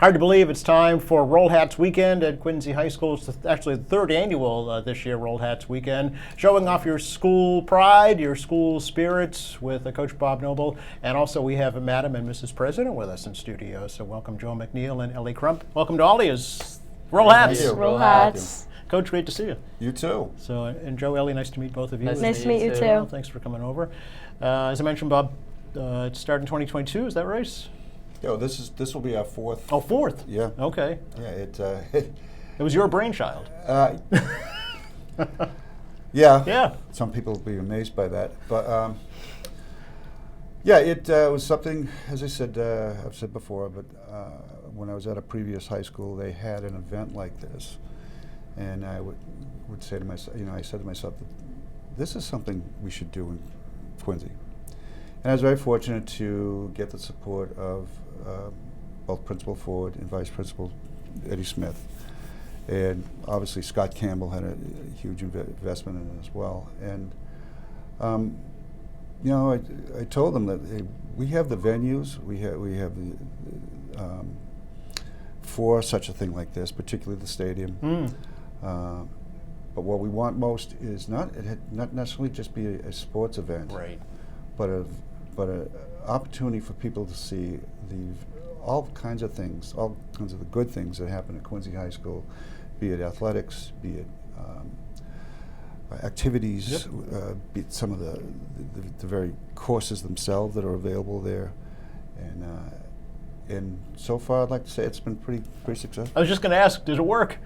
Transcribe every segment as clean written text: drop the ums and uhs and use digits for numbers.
Hard to believe it's time for Roll Hats Weekend at Quincy High School. It's actually the third annual this year Roll Hats Weekend, showing off your school pride, your school spirits with Coach Bob Noble. And also we have Madam and Mrs. President with us in studio. So welcome Joe McNeil and Ellie Crump. Welcome to all of you. Roll Hats. Roll Hats. Coach, great to see you. You too. So, and Joe, Ellie, nice to meet both of you. Nice to meet you too. Well, thanks for coming over. As I mentioned, Bob, it's starting 2022. Is that right? Yo, this will be our fourth. Oh, fourth. Yeah. Okay. Yeah. It was your brainchild. Yeah. Yeah. Some people will be amazed by that, but yeah, it was something. As I said, I've said before, but when I was at a previous high school, they had an event like this, and I would say to myself, I said to myself, this is something we should do in Quincy. And I was very fortunate to get the support of both Principal Ford and Vice Principal Eddie Smith. And obviously Scott Campbell had a huge investment in it as well. And I told them that hey, we have the venues, we have the for such a thing like this, particularly the stadium. But what we want most is not necessarily just be a sports event, Right. but a opportunity for people to see all kinds of things, all kinds of the good things that happen at Quincy High School, be it athletics, be it activities, be it some of the very courses themselves that are available there, and so far I'd like to say it's been pretty successful. I was just going to ask, did it work?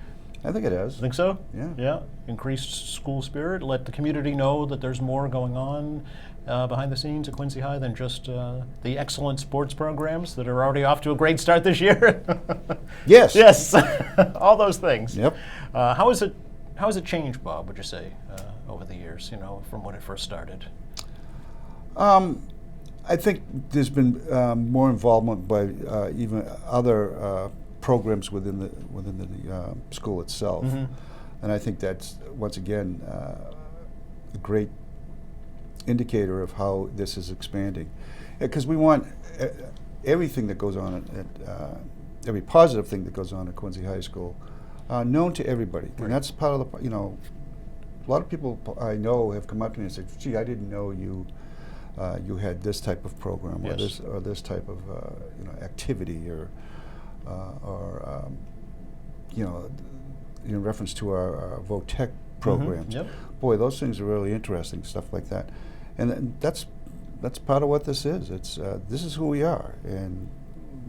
I think it has. Think so? Yeah. Yeah. Increased school spirit. Let the community know that there's more going on behind the scenes at Quincy High than just the excellent sports programs that are already off to a great start this year. Yes. Yes. All those things. Yep. How has it changed, Bob? Would you say over the years? From when it first started. I think there's been more involvement by even other programs within the school itself, and I think that's once again a great indicator of how this is expanding, because we want everything that goes on at every positive thing that goes on at Quincy High School known to everybody, and that's part of the a lot of people I know have come up to me and said, "Gee, I didn't know you had this type of program or this type of activity or in reference to our VOTEC programs." Yep. Boy, those things are really interesting, stuff like that, and that's part of what this is. It's this is who we are, and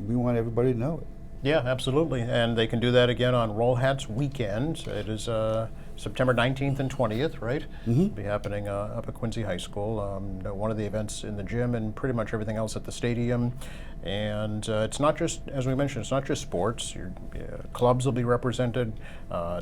we want everybody to know it. Yeah, absolutely. And they can do that again on Roll Hats Weekend. It is September 19th and 20th, right? It'll be happening up at Quincy High School. One of the events in the gym and pretty much everything else at the stadium. And it's not just, as we mentioned, it's not just sports. Clubs will be represented,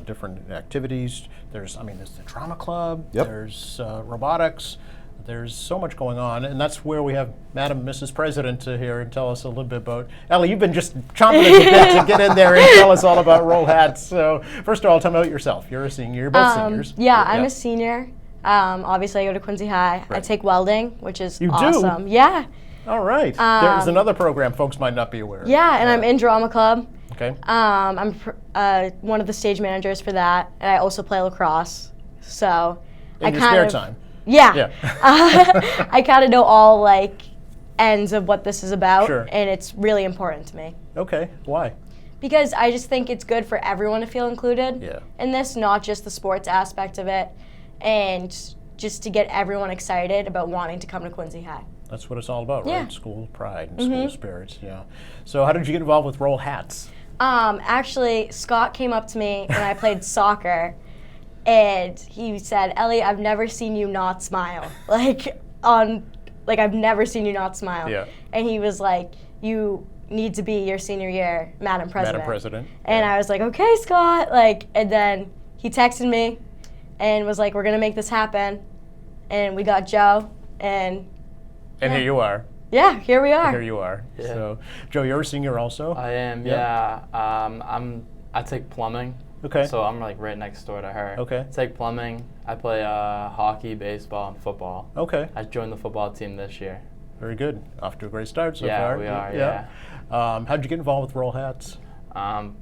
different activities. There's the drama club. Yep. There's robotics. There's so much going on, and that's where we have Madam Mrs. President here and tell us a little bit about. Ellie, you've been just chomping at the bit to get in there and tell us all about Roll Hats. So first of all, tell me about yourself. You're a senior. You're both seniors. Yeah, I'm a senior. Obviously, I go to Quincy High. Right. I take welding, which is You do? awesome. Yeah. All right. There's another program folks might not be aware of. Yeah, and I'm in drama club. Okay. I'm one of the stage managers for that, and I also play lacrosse. So In your spare time. Yeah. I kind of know all ends of what this is about, Sure. and it's really important to me. Okay. Why? Because I just think it's good for everyone to feel included Yeah. in this, not just the sports aspect of it, and just to get everyone excited about wanting to come to Quincy High. That's what it's all about, Yeah. right? School pride and school spirits. Yeah. So how did you get involved with Roll Hats? Actually, Scott came up to me when I played soccer, and he said, "Ellie, I've never seen you not smile. I've never seen you not smile." Yeah. And he was like, "You need to be your senior year, Madam President." Madam President. And I was like, "Okay, Scott." And then he texted me and was like, "We're gonna make this happen." And we got Joe, and here you are. yeah, here we are. Here you are. Yeah. So, Joe, you're a senior also? I am, Yeah. yeah. I take plumbing. Okay. So I'm right next door to her. Okay. I take plumbing. I play hockey, baseball, and football. Okay. I joined the football team this year. Very good. Off to a great start so Yeah, far. we are, yeah. How'd you get involved with Roll Hats?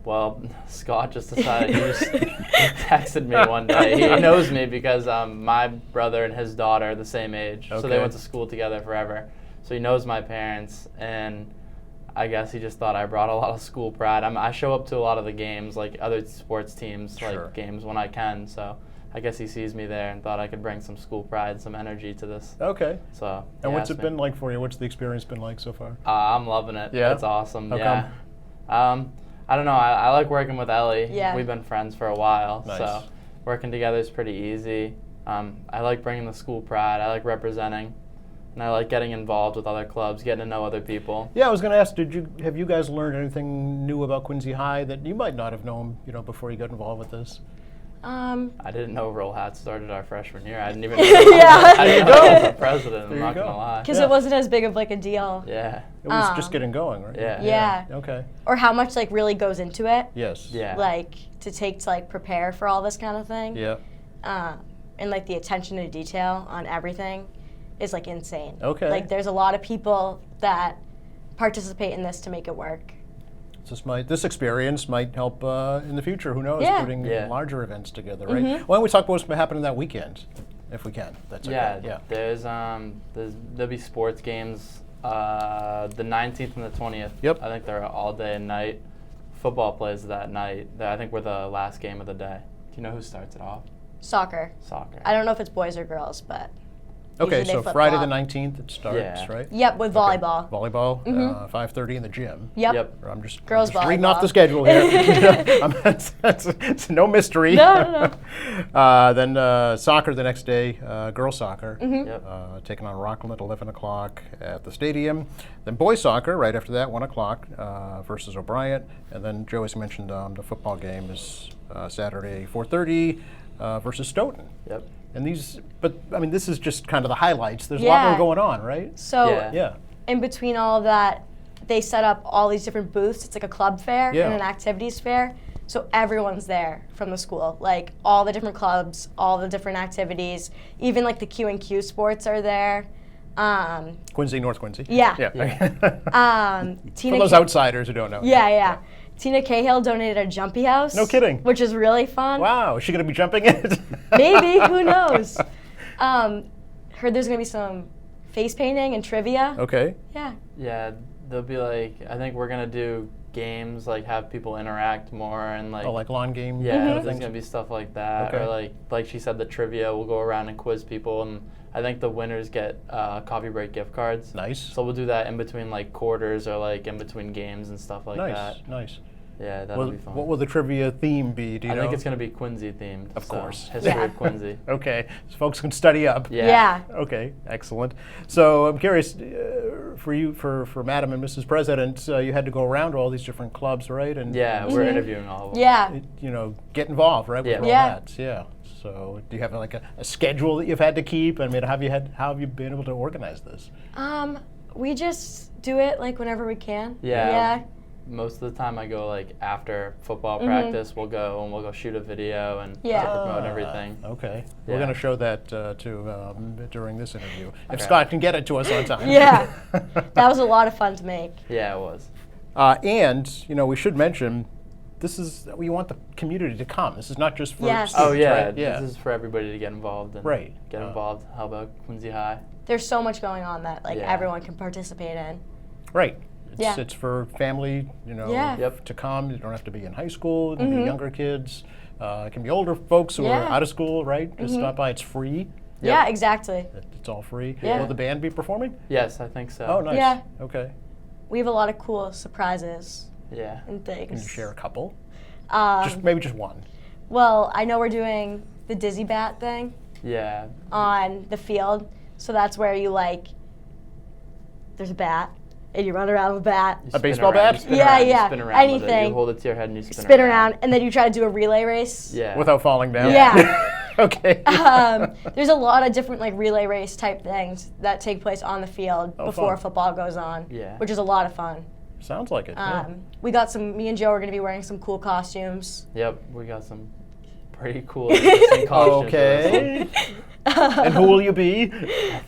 Well, Scott just decided, he texted me one day. He knows me because my brother and his daughter are the same age. So they Okay. went to school together forever. So he knows my parents, and I guess he just thought I brought a lot of school pride. I show up to a lot of the games, like other sports teams, Sure. like games when I can. So I guess he sees me there and thought I could bring some school pride, some energy to this. Okay. So. And he what's asked it me. been like for you? What's the experience been like so far? I'm loving it. Yeah? It's awesome. How yeah. I don't know. I like working with Ellie. Yeah. We've been friends for a while, Nice. so working together is pretty easy. I like bringing the school pride. I like representing, and I like getting involved with other clubs, getting to know other people. Yeah, I was going to ask, have you guys learned anything new about Quincy High that you might not have known, before you got involved with this? I didn't know Roll Hat started our freshman year. I didn't even know Yeah. I didn't know I was the president. There I'm you not go. gonna lie. Because Yeah. it wasn't as big of like a deal. Yeah. It was just getting going, right? Yeah. Yeah. Okay. Or how much like really goes into it. Yes. Yeah. Like to take to like prepare for all this kind of thing. Yeah. And like the attention to detail on everything is like insane. Okay. Like there's a lot of people that participate in this to make it work. This experience might help in the future. Who knows? Yeah. Putting Yeah. larger events together, right? Why don't we talk about what's happening that weekend, if we can? That's okay. Yeah. There'll be sports games the 19th and the 20th. Yep. I think they're all day and night. Football plays that night. I think we're the last game of the day. Do you know who starts it off? Soccer. Soccer. I don't know if it's boys or girls, but Okay, usually they so Friday the flip-flop. 19th it starts, Yeah. right? Yep, with Okay. volleyball. Volleyball, 5:30 in the gym. Yep. Yep. I'm just Girls reading off volleyball. the schedule here. It's no mystery. No. Then soccer the next day, girls soccer, Yep. taking on Rockland at 11 o'clock at the stadium. Then boys soccer right after that, 1 o'clock versus O'Brien. And then Joe, as you mentioned, the football game is Saturday 4:30 versus Stoughton. Yep. And this is just kind of the highlights. There's a lot more Yeah. going on, right? So Yeah. Yeah. in between all of that, they set up all these different booths. It's like a club fair Yeah. and an activities fair. So everyone's there from the school, like all the different clubs, all the different activities, even like the Q&Q sports are there. Quincy, North Quincy. Yeah. Yeah. Tina For those Ca- outsiders who don't know. Yeah. Tina Cahill donated a jumpy house. No kidding. Which is really fun. Wow, is she going to be jumping it? Maybe, who knows? Heard there's gonna be some face painting and trivia. Okay. Yeah. Yeah. There'll be like, I think we're gonna do games, like have people interact more and like. Oh, like lawn game Yeah, kind of there's things? gonna be stuff like that, Okay. or like she said, the trivia. We'll go around and quiz people, and I think the winners get coffee break gift cards. Nice. So we'll do that in between like quarters or like in between games and stuff like that. Nice. Yeah, that'll Well, be fun. what will the trivia theme be? Do you I know? think it's gonna be Quincy themed. Of so, course. history Yeah. of Quincy. Okay, so folks can study up. Yeah. Okay, excellent. So I'm curious, for you, for Madam and Mrs. President, you had to go around to all these different clubs, right? And Yeah, we're interviewing all of them. Yeah. get involved, right? Yeah. With Yeah. that. Yeah. So do you have like a schedule that you've had to keep? I mean, how have you been able to organize this? We just do it like whenever we can. Yeah. Yeah. Most of the time I go like after football practice, we'll go shoot a video and Yeah. promote everything. Okay. We're Yeah. going to show that during this interview. If Okay. Scott can get it to us on time. Yeah. That was a lot of fun to make. Yeah, it was. And we should mention, we want the community to come. This is not just for Yes. students, Oh yeah, right? Yeah. this is for everybody to get involved and Right. get involved. How about Quincy High? There's so much going on that like Yeah. everyone can participate in. Right. Yeah. It's for family, Yeah. Yep. to come. You don't have to be in high school. It can be younger kids. It can be older folks who are Yeah. out of school, right? Just stop by. It's free. Yeah, exactly. It's all free. Yeah. Will the band be performing? Yes, I think so. Oh, nice. Yeah. Okay. We have a lot of cool surprises Yeah. and things. Can you share a couple? Um, Maybe just one. well, I know we're doing the Dizzy Bat thing Yeah. on the field. So that's where you there's a bat and you run around with a bat, You A spin baseball around, bat? you spin Yeah, around, you yeah, spin around with it. anything. You hold it to your head and you spin, spin around, and then you try to do a relay race. Yeah. Without falling down? Yeah. Okay. There's a lot of different relay race type things that take place on the field Oh, before fun. football goes on, Yeah. which is a lot of fun. Sounds like it. yeah. We got me and Joe are going to be wearing some cool costumes. Yep, we got some pretty cool interesting costumes for this one. Okay. And who will you be?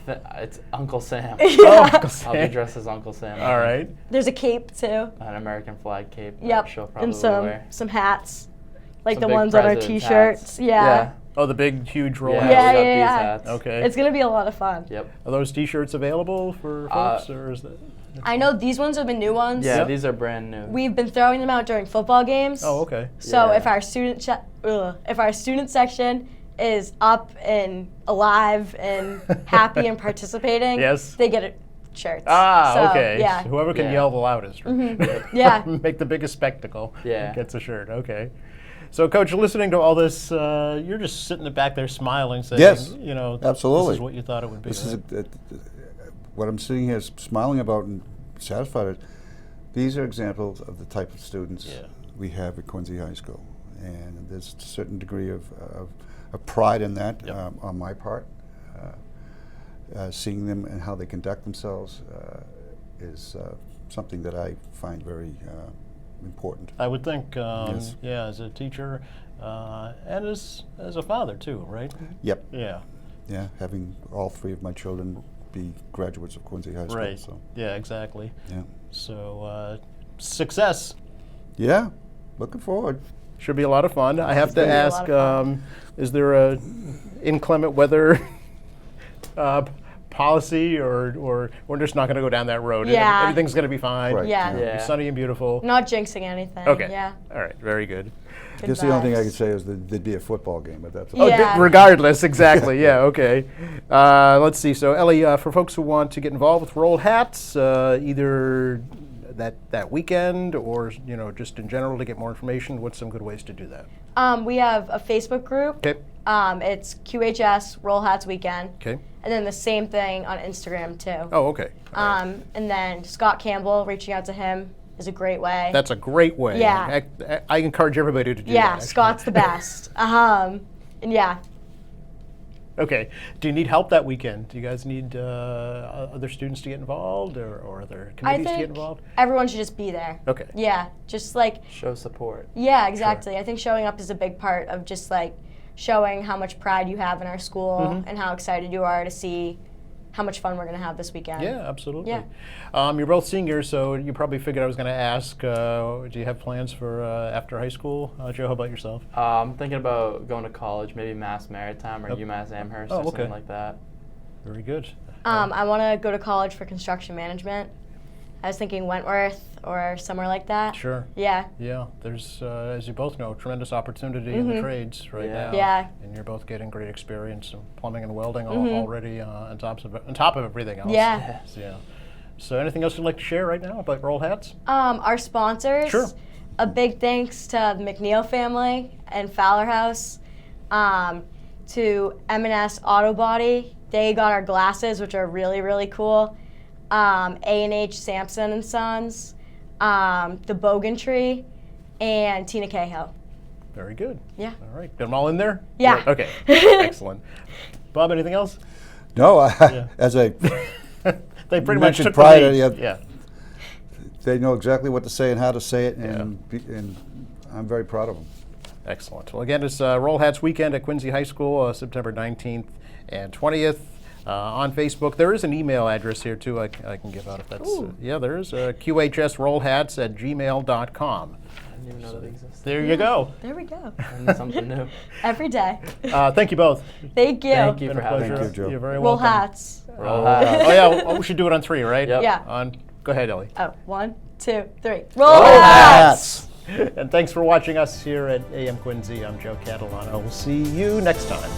It's Uncle Sam. Oh, Uncle I'll Sam. be dressed as Uncle Sam. All right. There's a cape too. An American flag cape. that Yep. She'll probably And some wear. hats, like Some the big ones on our president's t-shirts. hats. Yeah. Oh, the big, huge roll Yeah, hats. Yeah, we got yeah, these yeah. hats. Okay. It's gonna be a lot of fun. Yep. Are those T-shirts available for folks, or is that? I know these ones have been new ones. Yeah, Yep. these are brand new. We've been throwing them out during football games. Oh, okay. So Yeah. if our student section is up and alive and happy and participating, Yes. they get shirts. Ah, So, okay. Yeah. So whoever can Yeah. yell the loudest, right? Yeah. Make the biggest spectacle. Yeah. Gets a shirt. Okay. So, Coach, listening to all this, you're just sitting back there smiling, saying, Yes, you know, absolutely. this is what you thought it would be. This is right? what I'm sitting here smiling about and satisfied with. These are examples of the type of students Yeah. we have at Quincy High School, and there's a certain degree of pride in that Yep. on my part. Seeing them and how they conduct themselves is something that I find very important. I would think, Yes. yeah, as a teacher and as a father, too, right? Yep. Yeah. Yeah, having all three of my children be graduates of Quincy High School. Right. So, Yeah, exactly. yeah. So, success. Yeah, looking forward. Should be a lot of fun. I have to gonna be a lot ask, of fun. is there a inclement weather policy, or we're just not going to go down that road? Yeah. Everything's going to be fine. Right. Yeah. It'll be Yeah. sunny and beautiful. Not jinxing anything. Okay. Yeah. All right. Very good. I guess the only thing I vibes. could say is that there'd be a football game, but that's Oh, Yeah. regardless, exactly. Yeah, okay. Let's see. So, Ellie, for folks who want to get involved with Roll Hats, either that weekend or just in general to get more information, what's some good ways to do that? We have a Facebook group. Okay. It's QHS Roll Hats Weekend. Okay. And then the same thing on Instagram too. Oh, okay. All right. And then Scott Campbell, reaching out to him is a great way. That's a great way. Yeah. I encourage everybody to do that. yeah, actually. Scott's the best. And yeah. Okay. Do you need help that weekend? Do you guys need other students to get involved, or other I committees to get think involved? everyone should just be there. Okay. Yeah, just like, Show support. yeah, exactly. I think showing up is a big part of just like showing how much pride you have in our school Mm-hmm. and how excited you are to see how much fun we're going to have this weekend. Yeah, absolutely. Yeah. You're both seniors, so you probably figured I was going to ask, do you have plans for after high school? Joe, how about yourself? I'm thinking about going to college, maybe Mass Maritime or Oh. UMass Amherst Oh, or okay. something like that. Very good. I want to go to college for construction management. I was thinking Wentworth or somewhere like that. Sure. Yeah. Yeah, there's, as you both know, tremendous opportunity in the trades right Yeah. now. Yeah. And you're both getting great experience in plumbing and welding already on top of everything else. Yeah. So anything else you'd like to share right now about Roll Hats? Our sponsors. Sure. A big thanks to the McNeil family and Fowler House, to M&S Auto Body. They got our glasses, which are really, really cool. A&H Sampson and Sons, the Bogan Tree, and Tina Cahill. Very good. Yeah. All right. Get them all in there? Yeah. Okay. Excellent. Bob, anything else? No, Yeah. as I They pretty much mentioned took prior, the lead. yeah. Yeah. they know exactly what to say and how to say it, and I'm very proud of them. Excellent. Well, again, it's Roll Hats Weekend at Quincy High School, September 19th and 20th. On Facebook, there is an email address here too. I can give out if that's yeah. There is QHSRollHats@gmail.com. I didn't even know that existed. There you go. There we go. Learning something new. Every day. Thank you both. Thank you. Thank you Been for a having pleasure. Thank you, Joe. You're very Roll welcome. hats. Roll Hats. Oh yeah, well, we should do it on 3, right? Yep. Yeah. Go ahead, Ellie. Oh, 1, 2, 3. Roll Roll hats! And thanks for watching us here at AM Quincy. I'm Joe Catalano. We'll see you next time.